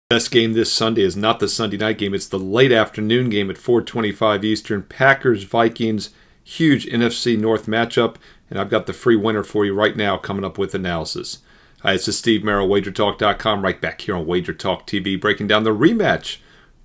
Best game this Sunday is not the Sunday night game. It's the late afternoon game at 4:25 Eastern. Packers, Vikings, huge NFC North matchup. And I've got the free winner for you right now coming up with analysis. Hi, this is Steve Merrill, WagerTalk.com, right back here on Wager Talk TV, breaking down the rematch.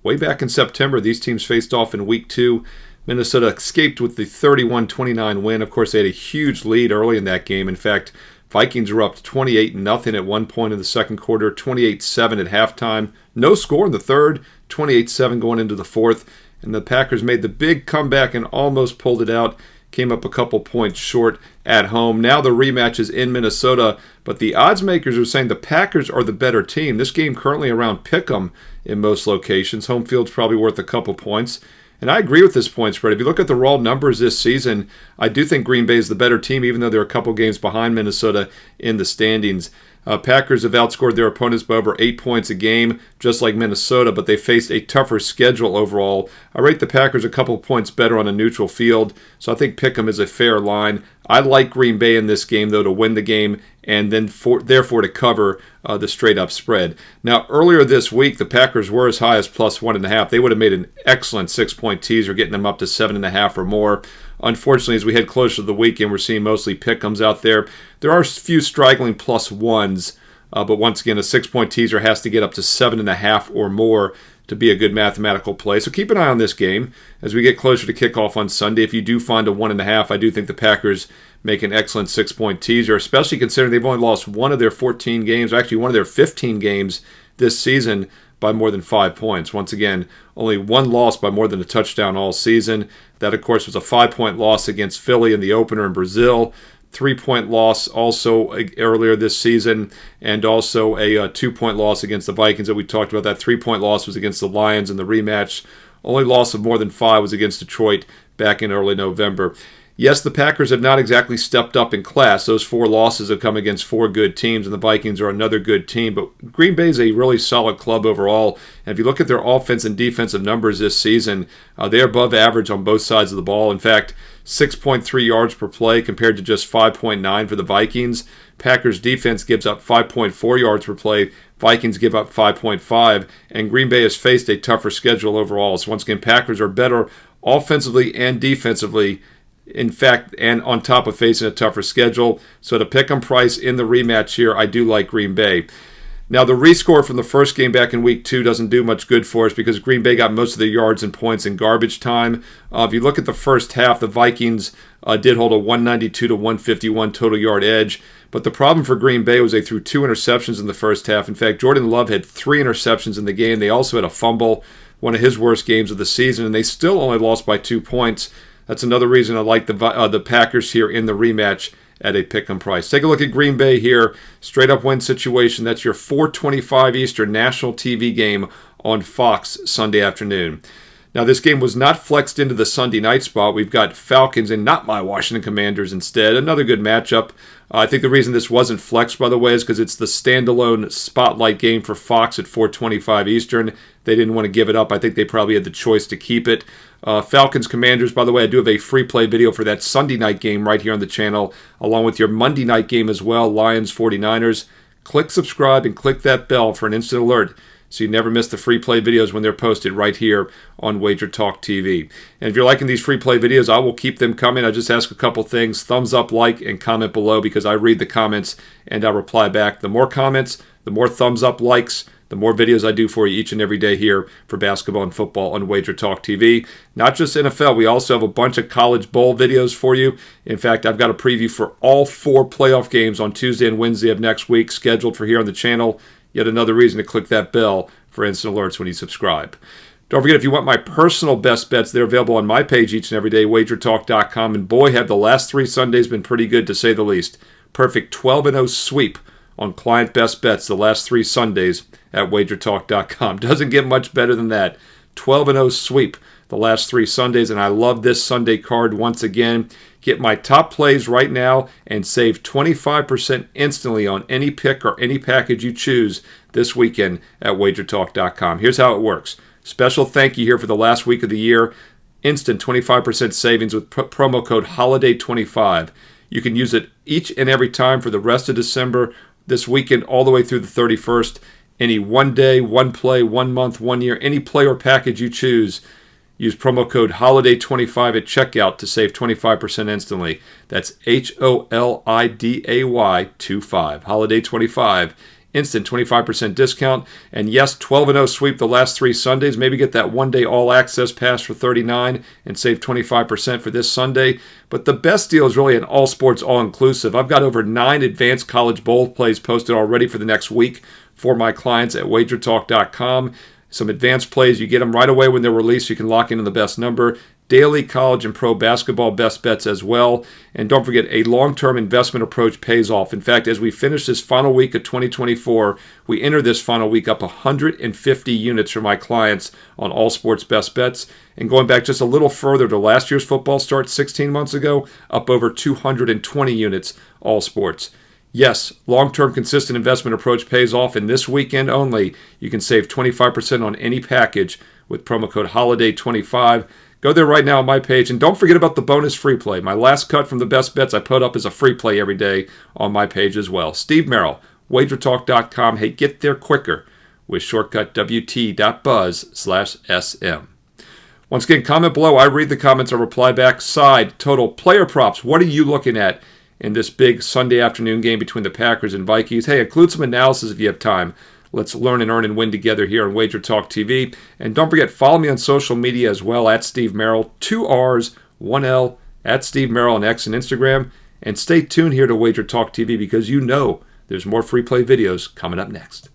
Way back in September, these teams faced off in Week 2. Minnesota escaped with the 31-29 win. Of course, they had a huge lead early in that game. In fact, Vikings were up 28-0 at one point in the second quarter, 28-7 at halftime. No score in the third, 28-7 going into the fourth. And the Packers made the big comeback and almost pulled it out. Came up a couple points short at home. Now the rematch is in Minnesota, but the odds makers are saying the Packers are the better team. This game currently around pick'em in most locations. Home field's probably worth a couple points. And I agree with this point spread. If you look at the raw numbers this season, I do think Green Bay is the better team, even though they're a couple games behind Minnesota in the standings. Packers have outscored their opponents by over 8 points a game, just like Minnesota, but they faced a tougher schedule overall. I rate the Packers a couple of points better on a neutral field, so I think pick'em is a fair line. I like Green Bay in this game, though, to win the game and then therefore to cover the straight-up spread. Now, earlier this week, the Packers were as high as plus 1.5. They would have made an excellent 6-point teaser, getting them up to 7.5 or more. Unfortunately, as we head closer to the weekend, we're seeing mostly pick'ems out there. There are a few straggling plus ones, but once again, a 6-point teaser has to get up to 7.5 or more to be a good mathematical play. So keep an eye on this game as we get closer to kickoff on Sunday. If you do find a 1.5, I do think the Packers make an excellent 6-point teaser, especially considering they've only lost one of their 14 games, or actually one of their 15 games this season by more than 5 points. Once again, only one loss by more than a touchdown all season. That, of course, was a 5-point loss against Philly in the opener in Brazil. 3-point loss also earlier this season, and also a 2-point loss against the Vikings that we talked about. That 3-point loss was against the Lions in the rematch. Only loss of more than 5 was against Detroit back in early November. Yes, the Packers have not exactly stepped up in class. Those 4 losses have come against 4 good teams, and the Vikings are another good team. But Green Bay is a really solid club overall. And if you look at their offense and defensive numbers this season, they're above average on both sides of the ball. In fact, 6.3 yards per play compared to just 5.9 for the Vikings. Packers defense gives up 5.4 yards per play. Vikings give up 5.5. And Green Bay has faced a tougher schedule overall. So once again, Packers are better offensively and defensively. In fact, and on top of facing a tougher schedule. So to pick 'em price in the rematch here, I do like Green Bay. Now, the rescore from the first game back in Week 2 doesn't do much good for us because Green Bay got most of their yards and points in garbage time. If you look at the first half, the Vikings did hold a 192 to 151 total yard edge. But the problem for Green Bay was they threw 2 interceptions in the first half. In fact, Jordan Love had 3 interceptions in the game. They also had a fumble, one of his worst games of the season, and they still only lost by 2 points. That's another reason I like the Packers here in the rematch at a pick'em price. Take a look at Green Bay here. Straight up win situation. That's your 4:25 Eastern national TV game on Fox Sunday afternoon. Now, this game was not flexed into the Sunday night spot. We've got Falcons and not my Washington Commanders instead. Another good matchup. I think the reason this wasn't flexed, by the way, is because it's the standalone spotlight game for Fox at 4:25 Eastern. They didn't want to give it up. I think they probably had the choice to keep it. Falcons Commanders, by the way, I do have a free play video for that Sunday night game right here on the channel, along with your Monday night game as well, Lions 49ers. Click subscribe and click that bell for an instant alert so you never miss the free play videos when they're posted right here on Wager Talk TV. And if you're liking these free play videos, I will keep them coming. I just ask a couple things. Thumbs up, like, and comment below because I read the comments and I reply back. The more comments, the more thumbs up, likes, the more videos I do for you each and every day here for basketball and football on Wager Talk TV. Not just NFL, we also have a bunch of college bowl videos for you. In fact, I've got a preview for all 4 playoff games on Tuesday and Wednesday of next week scheduled for here on the channel. Yet another reason to click that bell for instant alerts when you subscribe. Don't forget, if you want my personal best bets, they're available on my page each and every day, wagertalk.com. And boy, have the last 3 Sundays been pretty good, to say the least. Perfect 12-0 sweep on client best bets the last 3 Sundays at wagertalk.com. Doesn't get much better than that. 12-0 sweep the last 3 Sundays, and I love this Sunday card once again. Get my top plays right now and save 25% instantly on any pick or any package you choose this weekend at wagertalk.com. Here's how it works. Special thank you here for the last week of the year. Instant 25% savings with promo code HOLIDAY25. You can use it each and every time for the rest of December, this weekend, all the way through the 31st. any 1 day, 1 play, 1 month, 1 year, any play or package you choose. Use promo code HOLIDAY25 at checkout to save 25% instantly. That's HOLIDAY25. HOLIDAY25. Instant 25% discount. And yes, 12-0 sweep the last 3 Sundays. Maybe get that 1-day all-access pass for $39 and save 25% for this Sunday. But the best deal is really an all-sports, all-inclusive. I've got over 9 advanced college bowl plays posted already for the next week for my clients at wagertalk.com. Some advanced plays, you get them right away when they're released. You can lock in on the best number. Daily college and pro basketball best bets as well. And don't forget, a long-term investment approach pays off. In fact, as we finish this final week of 2024, we enter this final week up 150 units for my clients on all sports best bets. And going back just a little further to last year's football start 16 months ago, up over 220 units all sports. Yes, long-term consistent investment approach pays off, and this weekend only, you can save 25% on any package with promo code HOLIDAY25. Go there right now on my page, and don't forget about the bonus free play. My last cut from the best bets I put up is a free play every day on my page as well. Steve Merrill, wagertalk.com. Hey, get there quicker with shortcut WT.buzz/SM. Once again, comment below. I read the comments, I reply back. Side, total, player props. What are you looking at in this big Sunday afternoon game between the Packers and Vikings? Hey, include some analysis if you have time. Let's learn and earn and win together here on Wager Talk TV. And don't forget, follow me on social media as well, at Steve Merrill, 2 R's, 1 L, at Steve Merrill on X and Instagram. And stay tuned here to Wager Talk TV because you know there's more free play videos coming up next.